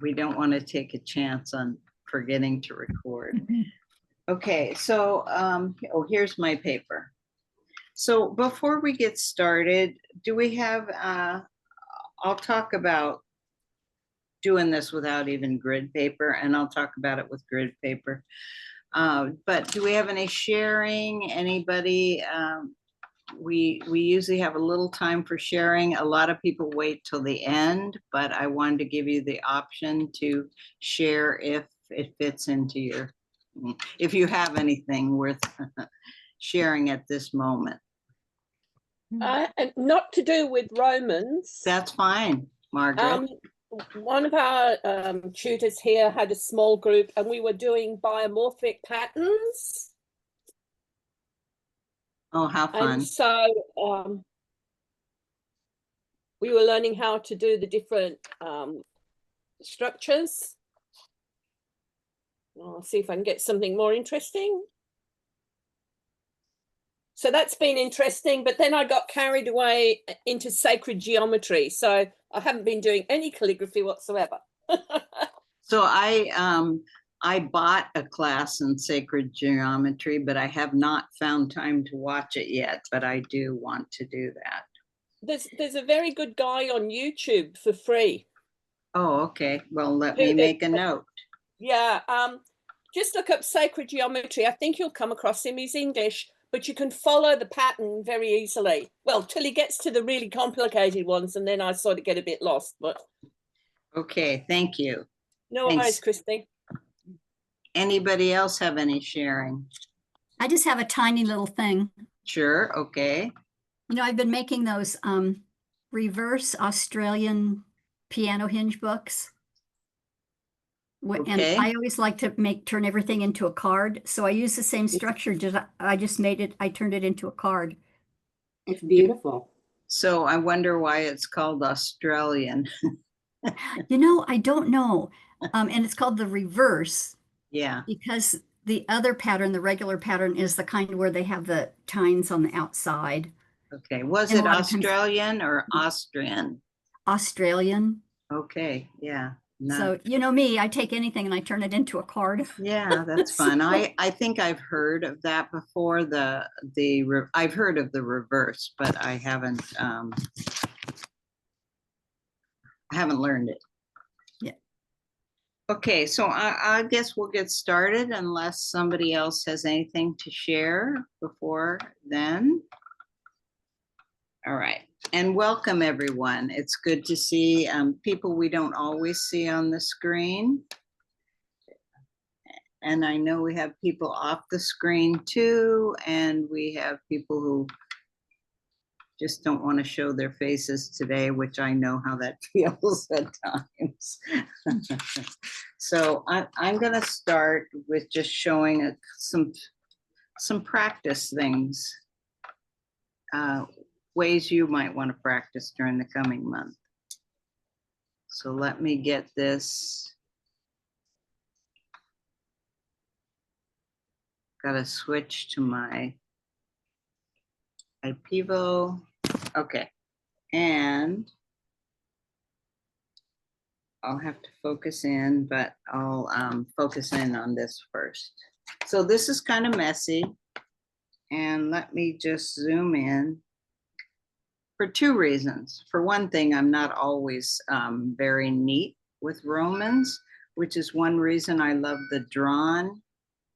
we don't want to take a chance on forgetting to record. Okay, so oh, here's my paper. So before we get started, do we have, I'll talk about doing this without even grid paper, and I'll talk about it with grid paper. But do we have any sharing? Anybody? We usually have a little time for sharing. A lot of people wait till the end, but I wanted to give you the option to share if it fits into your, if you have anything worth sharing at this moment. And not to do with Romans. That's fine, Margaret. One of our tutors here had a small group and we were doing biomorphic patterns. Oh, how fun. And so we were learning how to do the different structures. I'll see if I can get something more interesting. So that's been interesting, but then I got carried away into sacred geometry. So I haven't been doing any calligraphy whatsoever. So I bought a class in sacred geometry, but I have not found time to watch it yet, but I do want to do that. There's a very good guy on YouTube for free. Oh, okay. Well, let me make a note. Yeah, just look up sacred geometry. I think you'll come across him. He's English, but you can follow the pattern very easily. Well, till he gets to the really complicated ones, and then I sort of get a bit lost. But okay, thank you. No worries, Kristi. Anybody else have any sharing? I just have a tiny little thing. Sure, okay. You know, I've been making those reverse Australian piano hinge books. And I always like to turn everything into a card. So I use the same structure. I turned it into a card. It's beautiful. So I wonder why it's called Australian. You know, I don't know. And it's called the reverse. Yeah. Because the other pattern, the regular pattern, is the kind where they have the tines on the outside. Okay. Was it Australian or Austrian? Australian. Okay. Yeah. No. So, you know me, I take anything and I turn it into a card. Yeah, that's fun. I think I've heard of that before. I've heard of the reverse, but I haven't learned it. Yeah. Okay, so I guess we'll get started unless somebody else has anything to share before then. All right. And welcome, everyone. It's good to see people we don't always see on the screen. And I know we have people off the screen too, and we have people who just don't want to show their faces today, which I know how that feels at times. So I'm going to start with just showing some practice things. Ways you might want to practice during the coming month. So let me get this. Got to switch to my iPivo. Okay. And I'll have to focus in, but I'll focus in on this first. So this is kind of messy. And let me just zoom in. For two reasons. For one thing, I'm not always very neat with Romans, which is one reason I love the drawn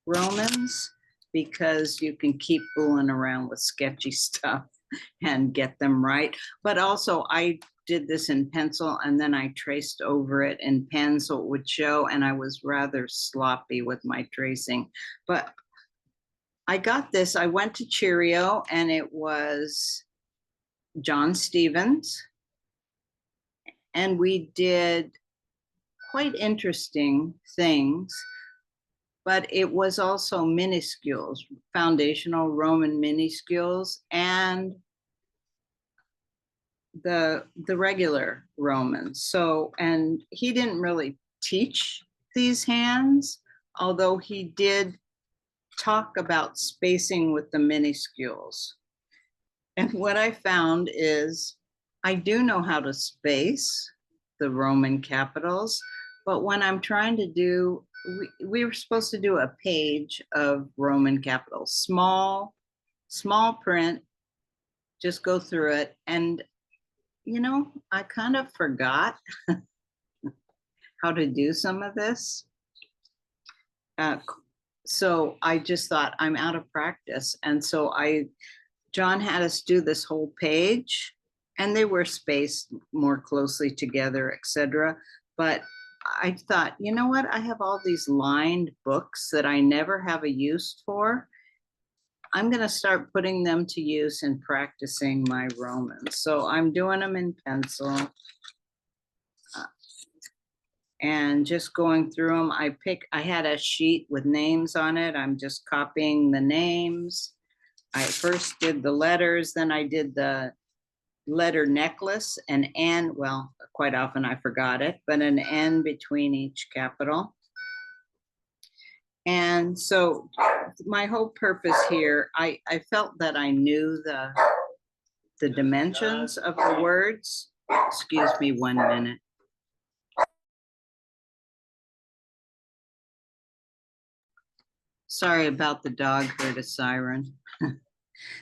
Romans, because you can keep fooling around with sketchy stuff and get them right. But also I did this in pencil and then I traced over it in pen so it would show, and I was rather sloppy with my tracing. But I got this, I went to Cheerio and it was John Stevens, and we did quite interesting things, but it was also minuscules, foundational Roman minuscules, and the regular Romans. So, and he didn't really teach these hands, although he did talk about spacing with the minuscules. And what I found is I do know how to space the Roman capitals, But when I'm trying to do, we were supposed to do a page of Roman capitals, small print, just go through it. And, you know, I kind of forgot how to do some of this. So I just thought I'm out of practice. And so John had us do this whole page, and they were spaced more closely together, etc. But I thought, you know what? I have all these lined books that I never have a use for. I'm going to start putting them to use in practicing my Romans. So I'm doing them in pencil. And just going through them, I had a sheet with names on it. I'm just copying the names. I first did the letters, then I did the letter necklace, an N, well, quite often I forgot it, but an N between each capital. And so my whole purpose here, I felt that I knew the dimensions of the words. Excuse me 1 minute. Sorry about the dog, heard a siren.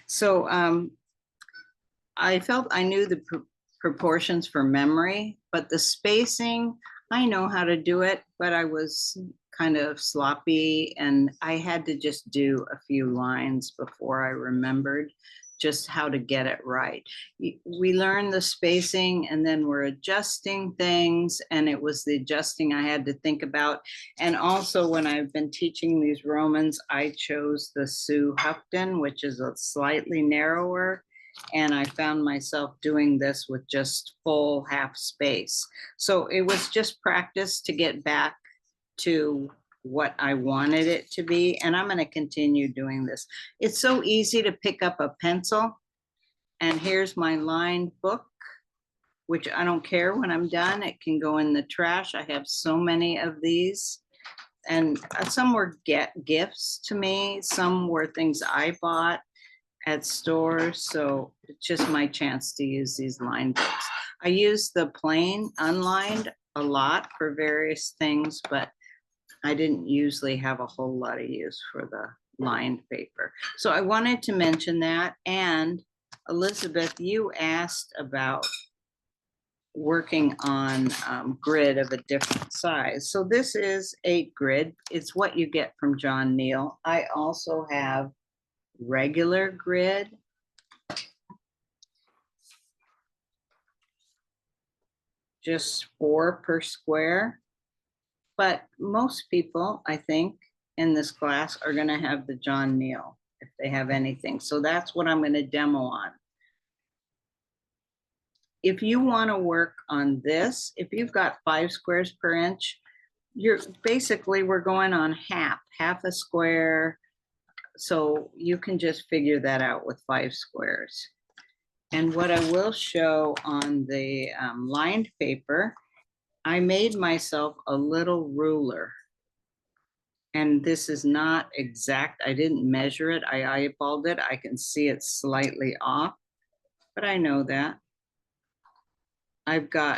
So I felt I knew the proportions for memory, but the spacing, I know how to do it, but I was kind of sloppy and I had to just do a few lines before I remembered just how to get it right. We learned the spacing and then we're adjusting things, and it was the adjusting I had to think about. And also when I've been teaching these Romans, I chose the Sue Hupton, which is a slightly narrower. And I found myself doing this with just full half space. So it was just practice to get back to what I wanted it to be. And I'm going to continue doing this. It's so easy to pick up a pencil. And here's my lined book, which I don't care when I'm done. It can go in the trash. I have so many of these. And some were gifts to me. Some were things I bought at stores. So it's just my chance to use these lined books. I use the plain unlined a lot for various things, but I didn't usually have a whole lot of use for the lined paper. So I wanted to mention that. And Elizabeth, you asked about working on grid of a different size. So this is 8 grid. It's what you get from John Neal. I also have regular grid. Just 4 per square. But most people, I think, in this class are going to have the John Neal if they have anything. So that's what I'm going to demo on. If you want to work on this, if you've got 5 squares per inch, we're going on half a square. So you can just figure that out with 5 squares. And what I will show on the lined paper, I made myself a little ruler. And this is not exact. I didn't measure it. I eyeballed it. I can see it's slightly off, but I know that.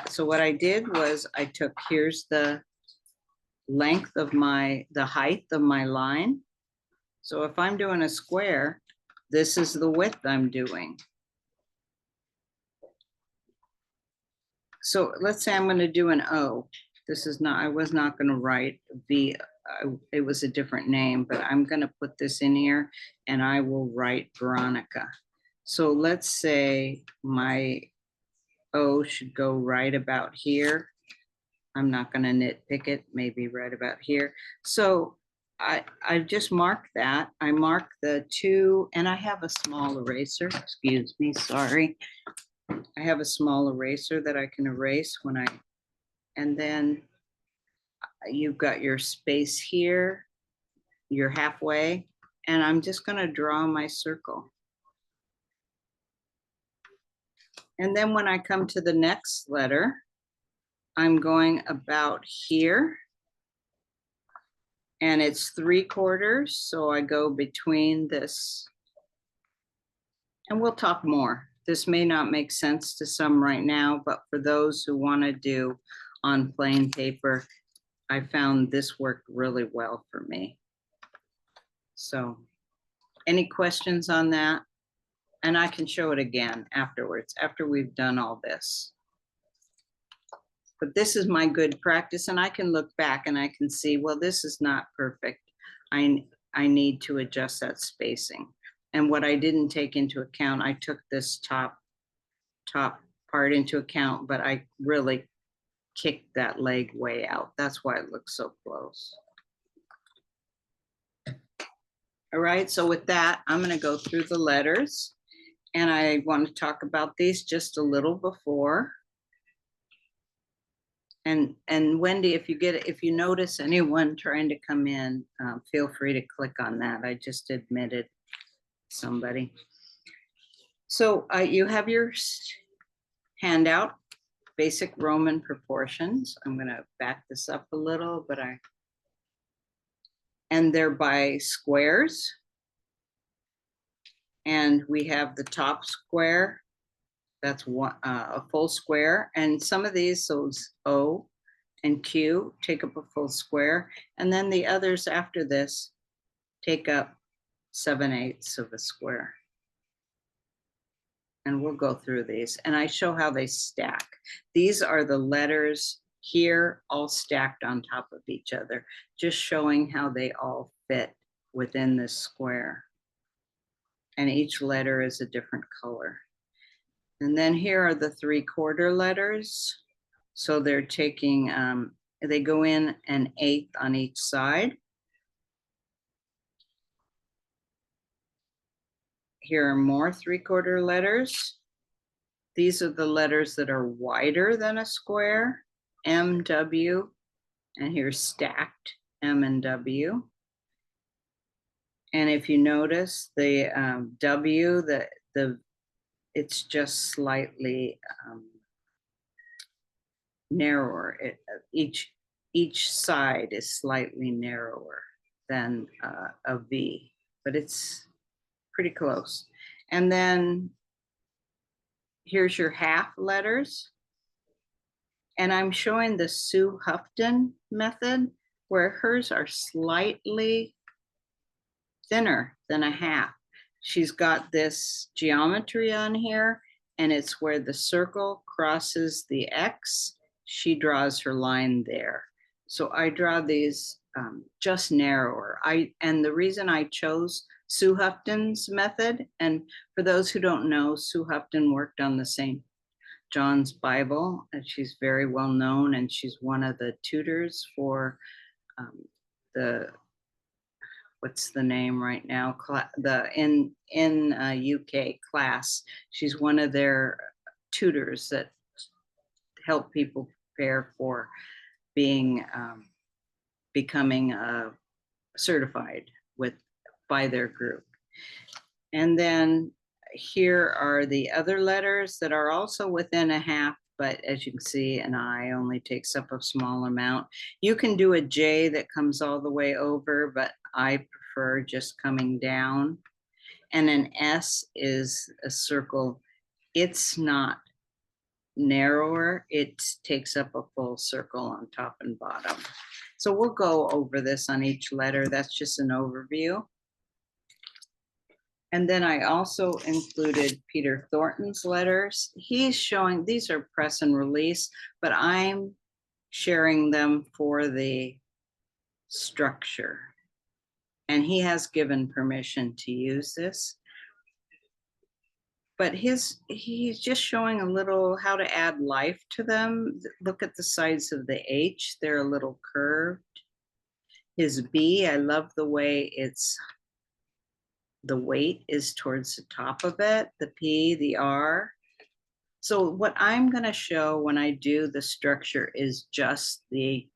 So what I did was I took, here's the length of the height of my line. So if I'm doing a square, this is the width I'm doing. So let's say I'm going to do an O. I was not going to write V. It was a different name, but I'm going to put this in here and I will write Veronica. So let's say my O should go right about here. I'm not going to nitpick it, maybe right about here. So I just marked that. I marked the 2, and I have a small eraser. Excuse me, sorry. I have a small eraser that I can erase and then you've got your space here, you're halfway, and I'm just going to draw my circle. And then when I come to the next letter, I'm going about here. And it's 3/4, so I go between this. And we'll talk more. This may not make sense to some right now, but for those who want to do on plain paper, I found this worked really well for me. So any questions on that? And I can show it again afterwards, after we've done all this. But this is my good practice, and I can look back and I can see, well, this is not perfect. I need to adjust that spacing. And what I didn't take into account, I took this top part into account, but I really kicked that leg way out. That's why it looks so close. All right, so with that, I'm going to go through the letters, and I want to talk about these just a little before. And Wendy, if you notice anyone trying to come in, feel free to click on that. I just admitted somebody. So you have your handout, basic Roman proportions. I'm going to back this up a little, but and they're by squares. And we have the top square. That's one, a full square. And some of these, so O and Q, take up a full square. And then the others after this take up 7/8 of a square. And we'll go through these. And I show how they stack. These are the letters here, all stacked on top of each other, just showing how they all fit within this square. And each letter is a different color. And then here are the 3/4 letters. So they're taking, they go in 1/8 on each side. Here are more 3/4 letters. These are the letters that are wider than a square, M, W, and here's stacked M and W. And if you notice the W, it's just slightly narrower. Each side is slightly narrower than a V, but it's pretty close. And then here's your half letters. And I'm showing the Sue Houghton method, where hers are slightly thinner than a half. She's got this geometry on here, and it's where the circle crosses the X. She draws her line there. So I draw these just narrower. And the reason I chose Sue Houghton's method, and for those who don't know, Sue Houghton worked on the St. John's Bible, and she's very well known, and she's one of the tutors for what's the name right now? In UK class. She's one of their tutors that help people prepare for being becoming certified by their group. And then here are the other letters that are also within a half, but as you can see, an I only takes up a small amount. You can do a J that comes all the way over, but I prefer just coming down. And an S is a circle. It's not narrower, it takes up a full circle on top and bottom. So we'll go over this on each letter. That's just an overview. And then I also included Peter Thornton's letters. He's showing, these are press and release, but I'm sharing them for the structure. And he has given permission to use this. But he's just showing a little how to add life to them. Look at the sides of the H, they're a little curved. His B, I love the way the weight is towards the top of it, the P, the R. So what I'm gonna show when I do the structure is just the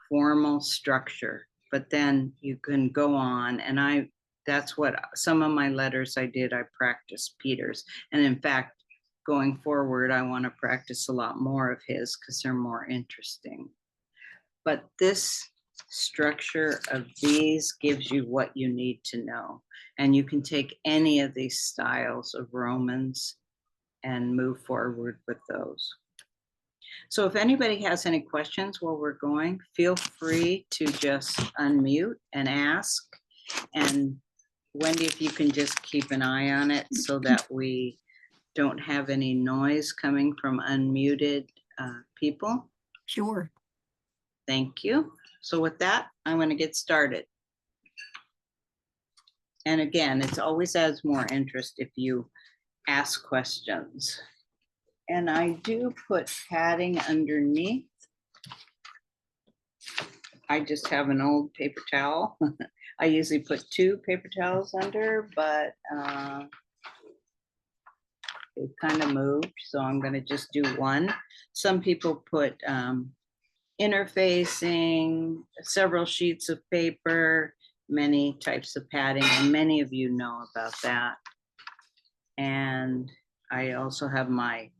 formal structure, but then you can go on, and that's what some of my letters I did, I practiced Peter's. And in fact, going forward, I wanna practice a lot more of his because they're more interesting. But this structure of these gives you what you need to know. And you can take any of these styles of Romans and move forward with those. So if anybody has any questions while we're going, feel free to just unmute and ask. And Wendy, if you can just keep an eye on it so that we don't have any noise coming from unmuted people. Sure. Thank you. So with that, I'm going to get started. And again, it's always adds more interest if you ask questions. And I do put padding underneath. I just have an old paper towel. I usually put 2 paper towels under, but it kind of moved, so I'm going to just do 1. Some people put interfacing, several sheets of paper, many types of padding, and many of you know about that. And I also have my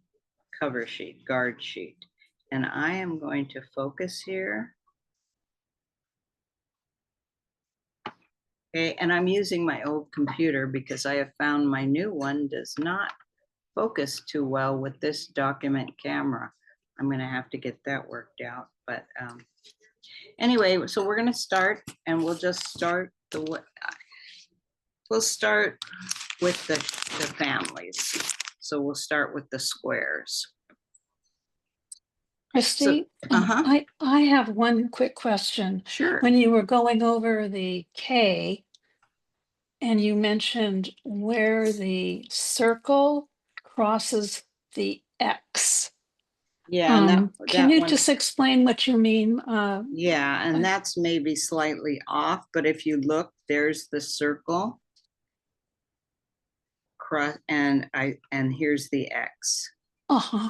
cover sheet, guard sheet, and I am going to focus here. Okay, and I'm using my old computer because I have found my new one does not focus too well with this document camera. I'm going to have to get that worked out, but anyway, so we're going to start, and we'll just start we'll start with the families. So we'll start with the squares. Kristi, I have one quick question. Sure. When you were going over the K and you mentioned where the circle crosses the X. Yeah. And can you one, just explain what you mean? Yeah, and that's maybe slightly off, but if you look, there's the circle. And here's the X.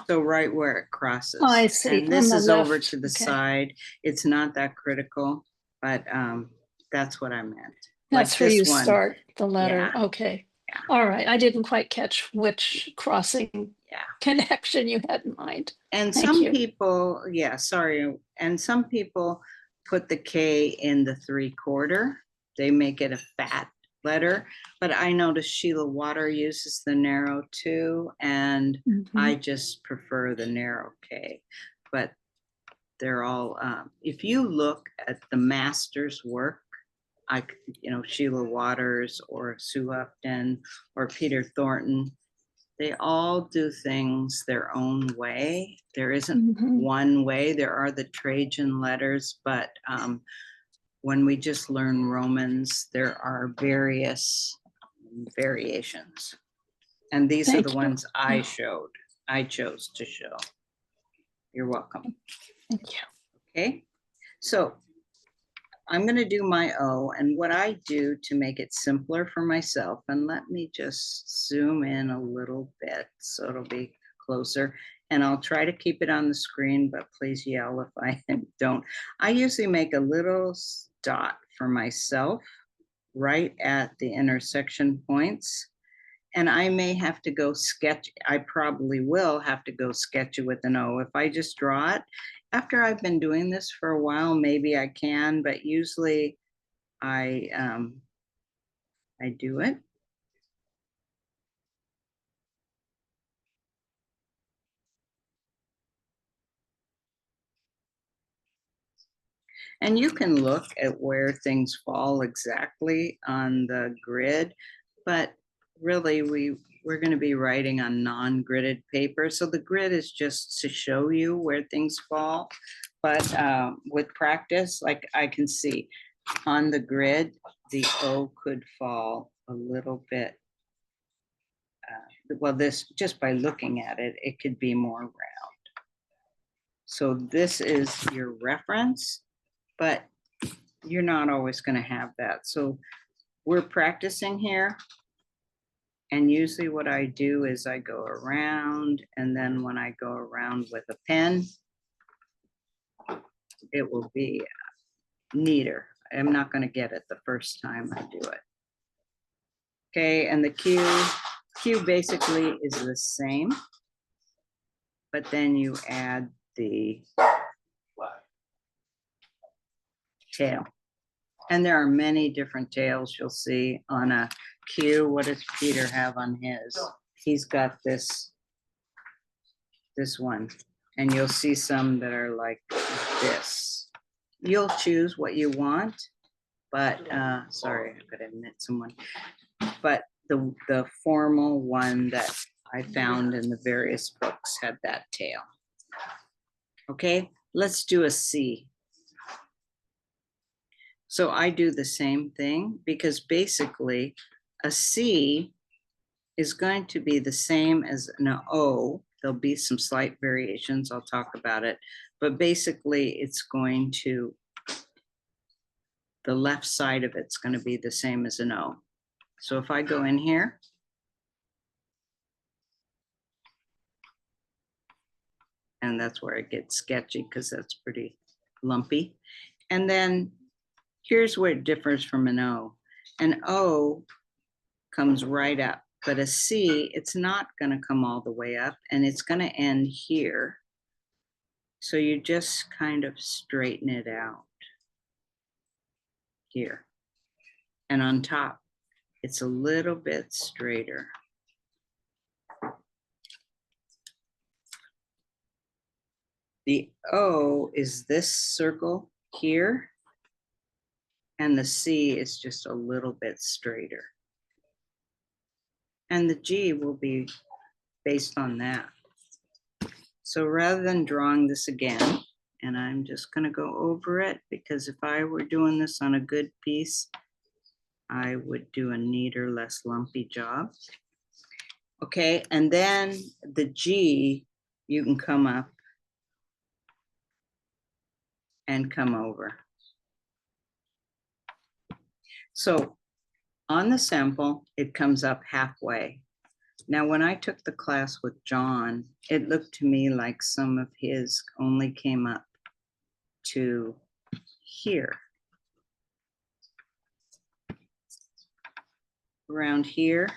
So right where it crosses. Oh, I see. And this is over left. to the Okay. side. It's not that critical, but that's what I meant. That's like where you one. start the letter. Yeah. Okay. Yeah. All right. I didn't quite catch which crossing connection you had in mind. And Thank some you. people, sorry. And some people put the K in the 3/4. They make it a fat letter, but I noticed Sheila Water uses the narrow too, and I just prefer the narrow K. But they're all, if you look at the master's work, Sheila Waters or Sue Upton or Peter Thornton, they all do things their own way. There isn't one way. There are the Trajan letters, but when we just learn Romans, there are various variations. And these are the ones I chose to show. You're welcome. Thank you. Okay, so I'm going to do my O, and what I do to make it simpler for myself, and let me just zoom in a little bit so it'll be closer, and I'll try to keep it on the screen, but please yell if I don't. I usually make a little dot for myself right at the intersection points, and I may have to go sketch. I probably will have to go sketch it with an O. If I just draw it, after I've been doing this for a while, maybe I can, but usually I do it. And you can look at where things fall exactly on the grid, but really we're going to be writing on non-gridded paper. So the grid is just to show you where things fall. But with practice, like I can see on the grid, the O could fall a little bit. Well, this, just by looking at it, it could be more round. So this is your reference, but you're not always going to have that. So we're practicing here. And usually what I do is I go around, and then when I go around with a pen, it will be neater. I'm not going to get it the first time I do it. Okay, and the Q basically is the same, but then you add the tail. And there are many different tails you'll see on a Q. What does Peter have on his? He's got this one. And you'll see some that are like this. You'll choose what you want, but sorry, I gotta admit someone. But the formal one that I found in the various books had that tail. Okay, let's do a C. So I do the same thing because basically a C is going to be the same as an O. There'll be some slight variations. I'll talk about it, but basically it's going to, the left side of it's going to be the same as an O. So if I go in here, and that's where it gets sketchy because that's pretty lumpy. And then here's where it differs from an O. An O comes right up, but a C, it's not going to come all the way up and it's going to end here. So you just kind of straighten it out here. And on top, it's a little bit straighter. The O is this circle here, and the C is just a little bit straighter. And the G will be based on that. So rather than drawing this again, and I'm just going to go over it because if I were doing this on a good piece, I would do a neater, less lumpy job. Okay, and then the G, you can come up and come over. So on the sample, it comes up halfway. Now, when I took the class with John, it looked to me like some of his only came up to here. Around here,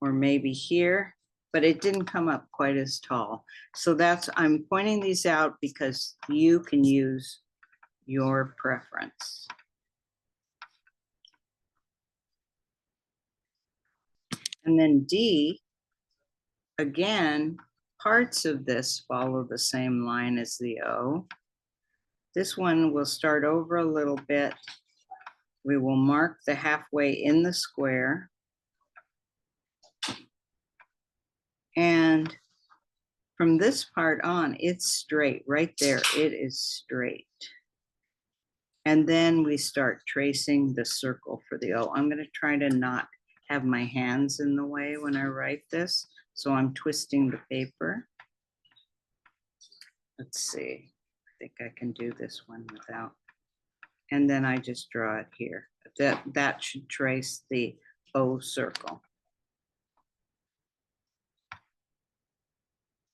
or maybe here, but it didn't come up quite as tall. So that's, I'm pointing these out because you can use your preference. And then D, again, parts of this follow the same line as the O. This one will start over a little bit. We will mark the halfway in the square. And from this part on, it's straight right there. It is straight. And then we start tracing the circle for the O. I'm going to try to not have my hands in the way when I write this. So I'm twisting the paper. Let's see. I think I can do this one without. And then I just draw it here. That should trace the O circle.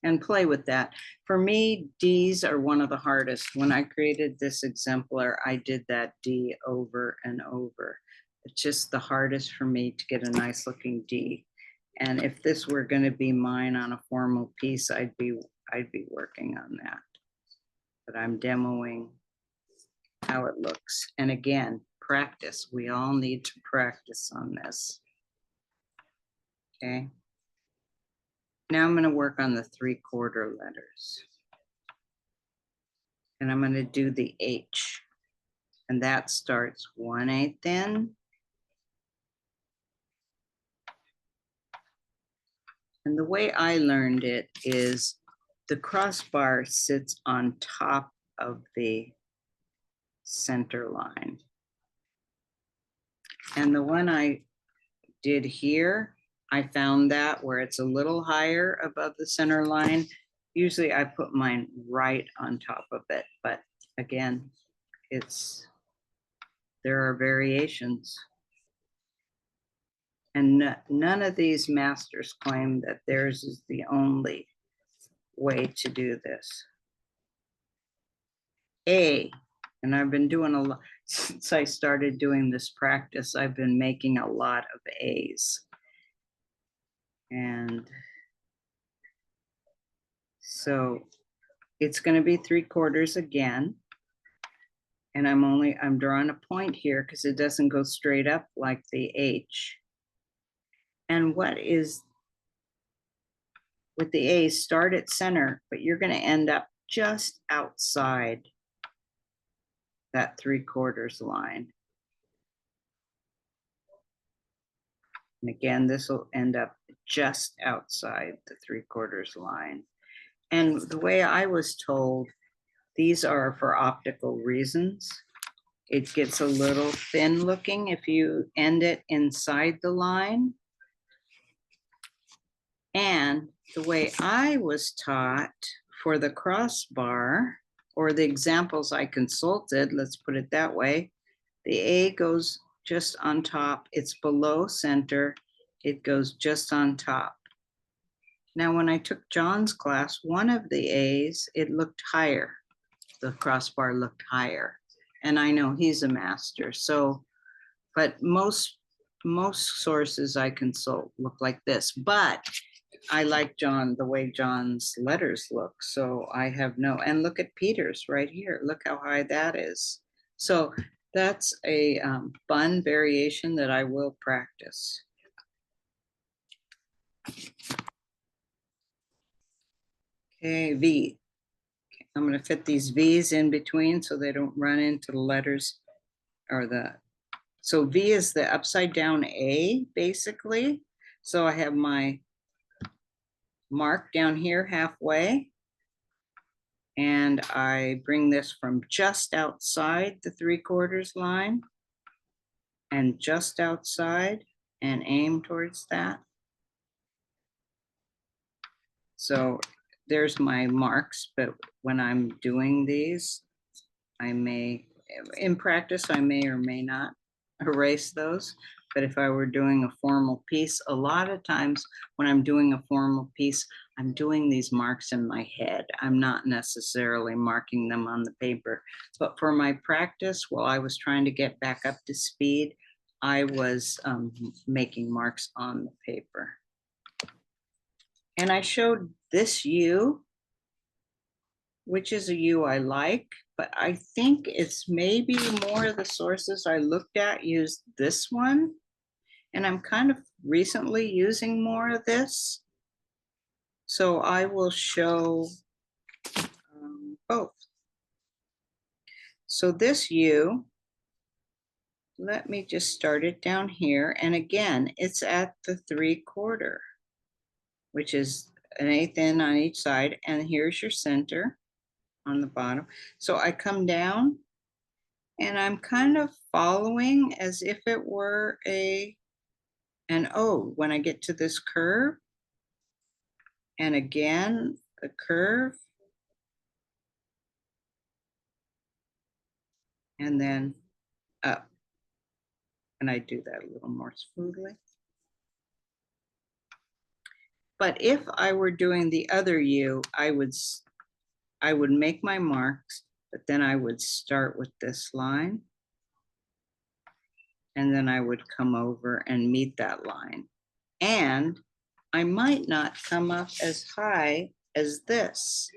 And play with that. For me, D's are one of the hardest. When I created this exemplar, I did that D over and over. It's just the hardest for me to get a nice looking D. And if this were going to be mine on a formal piece, I'd be working on that. But I'm demoing how it looks. And again, practice. We all need to practice on this. Okay. Now I'm going to work on the 3/4 letters. And I'm going to do the H. And that starts 1/8 in. And the way I learned it is the crossbar sits on top of the center line. And the one I did here, I found that where it's a little higher above the center line. Usually I put mine right on top of it, but again, there are variations. And none of these masters claim that theirs is the only way to do this. A, and I've been doing a lot, since I started doing this practice, I've been making a lot of A's. And so it's going to be 3/4 again. And I'm drawing a point here because it doesn't go straight up like the H. And what is with the A, start at center, but you're going to end up just outside that 3/4 line. And again, this will end up just outside the 3/4 line. And the way I was told, these are for optical reasons. It gets a little thin looking if you end it inside the line. And the way I was taught for the crossbar, or the examples I consulted, let's put it that way, the A goes just on top. It's below center. It goes just on top. Now, when I took John's class, one of the A's, it looked higher. The crossbar looked higher. And I know he's a master. So, but most sources I consult look like this. But I like John, the way John's letters look. So I have no, and look at Peter's right here. Look how high that is. So that's a fun variation that I will practice. Okay, V. I'm going to fit these V's in between so they don't run into the letters or the, so V is the upside down A basically. So I have my mark down here halfway. And I bring this from just outside the 3/4 line and just outside and aim towards that. So there's my marks, but when I'm doing these, I may, in practice, I may or may not erase those. But if I were doing a formal piece, a lot of times when I'm doing a formal piece, I'm doing these marks in my head. I'm not necessarily marking them on the paper. But for my practice, while I was trying to get back up to speed, I was making marks on the paper. And I showed this U, which is a U I like, but I think it's maybe more of the sources I looked at used this one. And I'm kind of recently using more of this. So I will show both. So this U, let me just start it down here. And again, it's at the 3/4, which is an 1/8 in on each side. And here's your center on the bottom. So I come down and I'm kind of following as if it were an O when I get to this curve. And again, the curve. And then up. And I do that a little more smoothly. But if I were doing the other U, I would make my marks, but then I would start with this line. And then I would come over and meet that line. And I might not come up as high as this.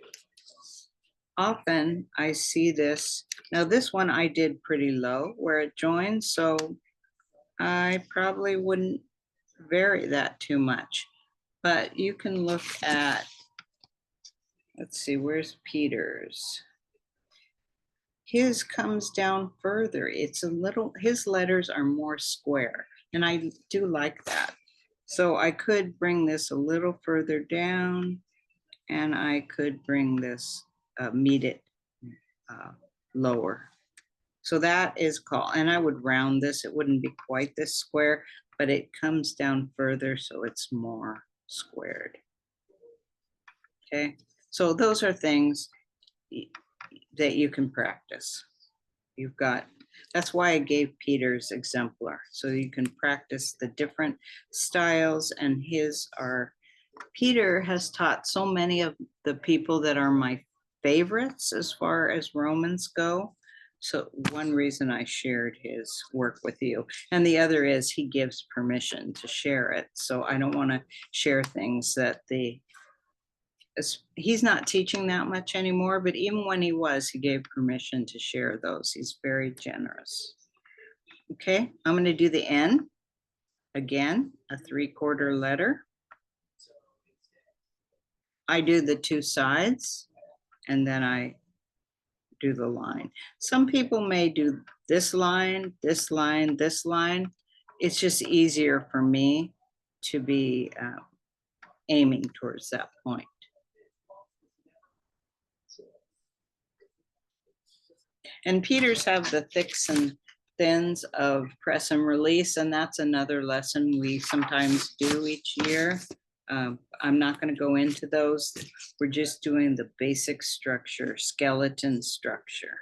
Often I see this. Now this one I did pretty low where it joins, so I probably wouldn't vary that too much. But you can look at, let's see, where's Peter's? His comes down further. It's a little, his letters are more square, and I do like that. So I could bring this a little further down, and I could bring this, meet it lower. So that is called, and I would round this. It wouldn't be quite this square, but it comes down further, so it's more squared. Okay, so those are things that you can practice. You've got, that's why I gave Peter's exemplar, so you can practice the different styles, and his are, Peter has taught so many of the people that are my favorites as far as Romans go. So one reason I shared his work with you, and the other is he gives permission to share it. So I don't want to share things that he's not teaching that much anymore, but even when he was, he gave permission to share those. He's very generous. Okay, I'm going to do the N. Again, a 3/4 letter. I do the two sides and then I do the line. Some people may do this line, this line, this line. It's just easier for me to be aiming towards that point. And Peters have the thicks and thins of press and release, and that's another lesson we sometimes do each year. I'm not going to go into those. We're just doing the basic structure, skeleton structure.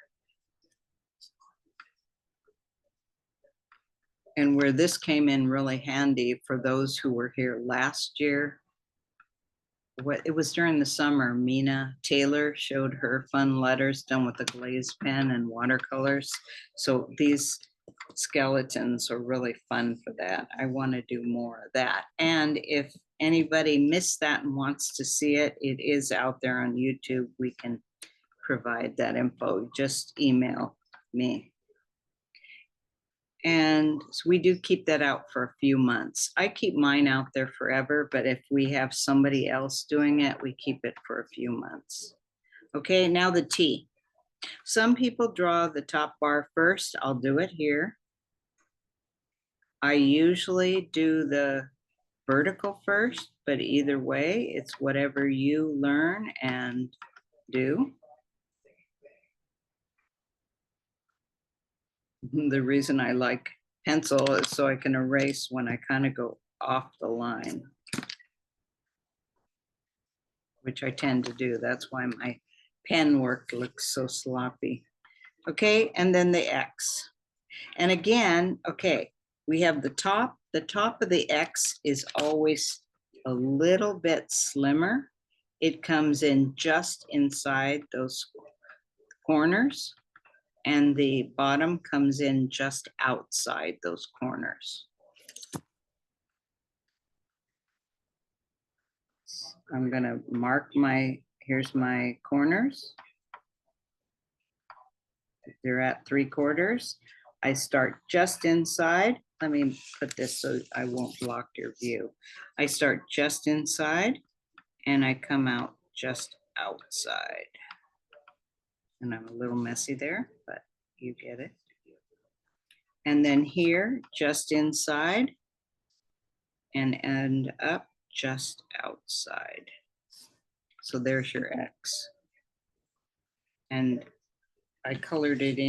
And where this came in really handy for those who were here last year, it was during the summer, Mina Taylor showed her fun letters done with a glazed pen and watercolors. So these skeletons are really fun for that. I want to do more of that. And if anybody missed that and wants to see it, it is out there on YouTube. We can provide that info. Just email me. And so we do keep that out for a few months. I keep mine out there forever, but if we have somebody else doing it, we keep it for a few months. Okay, now the T. Some people draw the top bar first. I'll do it here. I usually do the vertical first, but either way, it's whatever you learn and do. The reason I like pencil is so I can erase when I kind of go off the line, which I tend to do. That's why my pen work looks so sloppy. Okay, and then the X. And again, okay, we have the top. The top of the X is always a little bit slimmer. It comes in just inside those corners. And the bottom comes in just outside those corners. I'm gonna mark here's my corners. They're at 3/4. I start just inside. Let me put this so I won't block your view. I start just inside and I come out just outside. And I'm a little messy there, but you get it. And then here, just inside and end up just outside. So there's your X. And I colored it